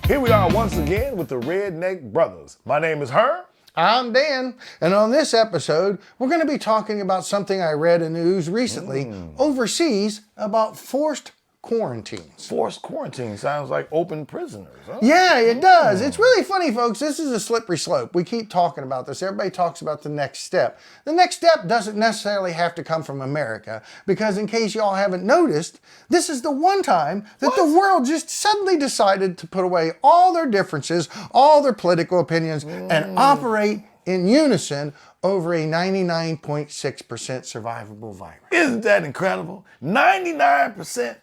Here we are once again with the Redneck Brothers. My name is Herm. I'm Dan, and on this episode, we're going to be talking about something I read in the news recently overseas about forced quarantines. Forced quarantine sounds like open prisoners, huh? Yeah, it does. It's really funny, folks. This is a slippery slope. We keep talking about this. Everybody talks about the next step. The next step doesn't necessarily have to come from America, because in case y'all haven't noticed, this is the one time that the world just suddenly decided to put away all their differences, all their political opinions, and operate in unison over a 99.6% survivable virus. Isn't that incredible? 99%.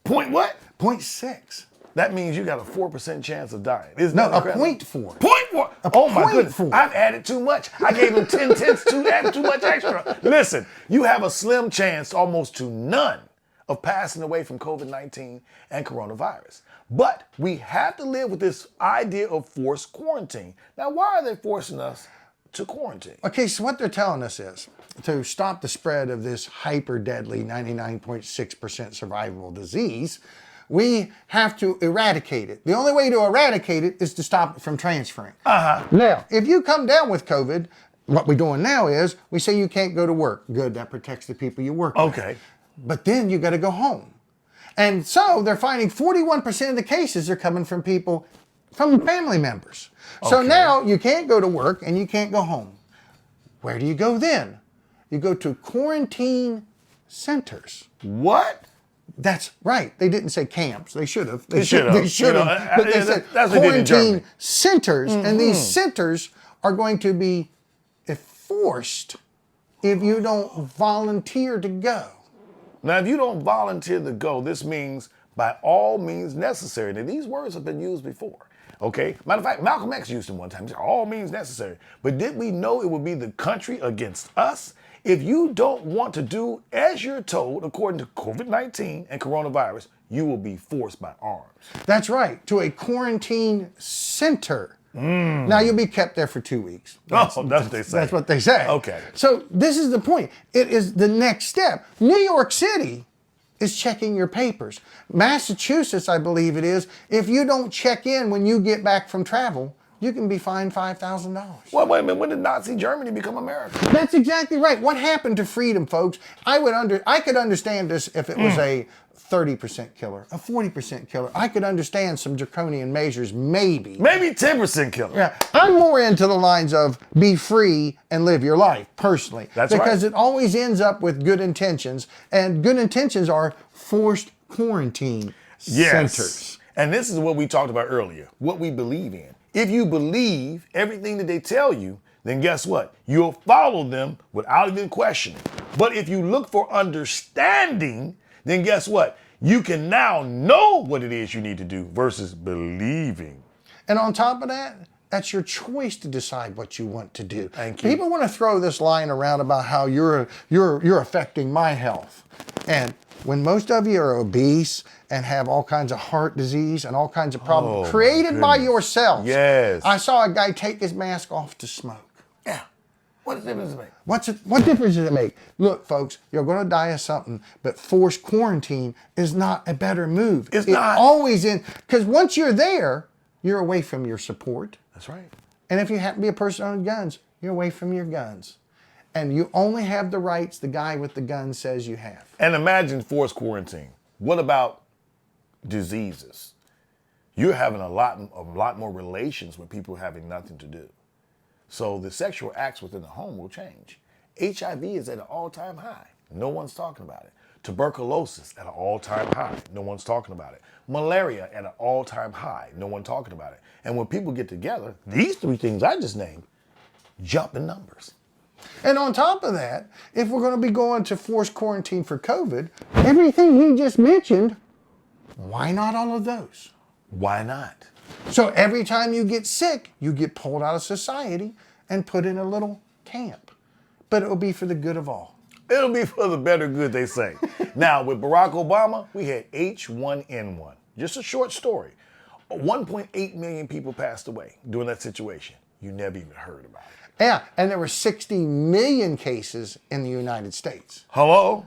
Point what? 0.6. That means you got a 4% chance of dying. Isn't No, that a incredible? 0.4. 0.4. Oh my goodness. 0.4. I've added too much. I gave him 10 tenths too much extra. Listen, you have a slim chance, almost to none, of passing away from COVID-19 and coronavirus. But we have to live with this idea of forced quarantine. Now, why are they forcing us to quarantine? Okay, so what they're telling us is to stop the spread of this hyper deadly 99.6% survivable disease, we have to eradicate it. The only way to eradicate it is to stop it from transferring. Now, if you come down with COVID, what we're doing now is we say you can't go to work. Good, that protects the people you work with. Okay. But then you got to go home. And so they're finding 41% of the cases are coming from people, from family members. So now you can't go to work and you can't go home. Where do you go then? You go to quarantine centers. What? That's right. They didn't say camps. They should have. They should have. They should have. But they said that's what they did in Germany. quarantine centers. And these centers are going to be forced if you don't volunteer to go. Now, if you don't volunteer to go, this means by all means necessary. Now, these words have been used before. Okay? Matter of fact, Malcolm X used them one time. He said, all means necessary. But did we know it would be the country against us? If you don't want to do as you're told, according to COVID-19 and coronavirus, you will be forced by arms. That's right. To a quarantine center. Now, you'll be kept there for 2 weeks. That's what they say. That's what they say. Okay. So this is the point. It is the next step. New York City is checking your papers. Massachusetts, I believe it is, if you don't check in when you get back from travel, you can be fined $5,000. Well, wait a minute. When did Nazi Germany become America? That's exactly right. What happened to freedom, folks? I could understand this if it was a 30% killer, a 40% killer. I could understand some draconian measures, maybe. Maybe 10% killer. Yeah, I'm more into the lines of be free and live your life, personally. That's right. Because it always ends up with good intentions, and good intentions are forced quarantine centers. And this is what we talked about earlier, what we believe in. If you believe everything that they tell you, then guess what? You'll follow them without even questioning. But if you look for understanding, then guess what? You can now know what it is you need to do versus believing. And on top of that, that's your choice to decide what you want to do. Thank you. People want to throw this line around about how you're affecting my health. And when most of you are obese and have all kinds of heart disease and all kinds of problems created by yourself. Yes. I saw a guy take his mask off to smoke. Yeah. What difference does it make? What difference does it make? Look, folks, you're going to die of something, but forced quarantine is not a better move. It's not. Always in, because once you're there, you're away from your support. That's right. And if you happen to be a person on guns, you're away from your guns. And you only have the rights the guy with the gun says you have. And imagine forced quarantine. What about diseases? You're having a lot more relations with people having nothing to do. So the sexual acts within the home will change. HIV is at an all-time high. No one's talking about it. Tuberculosis at an all-time high. No one's talking about it. Malaria at an all-time high. No one talking about it. And when people get together, these three things I just named jump in numbers. And on top of that, if we're going to be going to forced quarantine for COVID, everything he just mentioned, why not all of those? Why not? So every time you get sick, you get pulled out of society and put in a little camp. But it will be for the good of all. It'll be for the better good, they say. Now, with Barack Obama, we had H1N1. Just a short story. 1.8 million people passed away during that situation. You never even heard about it. Yeah, and there were 60 million cases in the United States. Hello?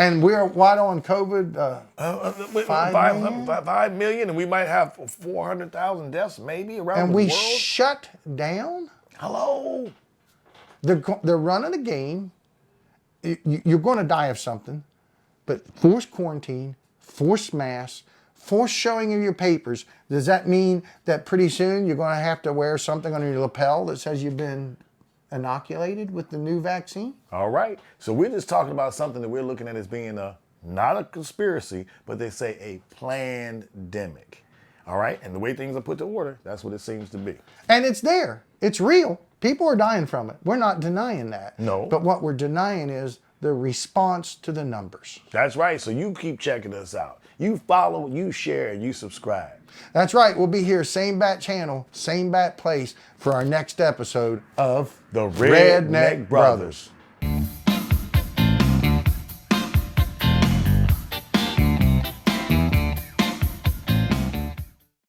And we're what on COVID? 5 million? 5 million, and we might have 400,000 deaths maybe around And the we world. shut down? Hello. They're running a game. You're going to die of something, but forced quarantine, forced masks, forced showing of your papers. Does that mean that pretty soon you're going to have to wear something on your lapel that says you've been inoculated with the new vaccine? All right. So we're just talking about something that we're looking at as being not a conspiracy, but they say a pandemic. All right. And the way things are put to order, that's what it seems to be. And it's there. It's real. People are dying from it. We're not denying that. No. But what we're denying is the response to the numbers. That's right. So you keep checking us out. You follow, you share, you subscribe. That's right. We'll be here, same bat channel, same bat place for our next episode of The Redneck Brothers.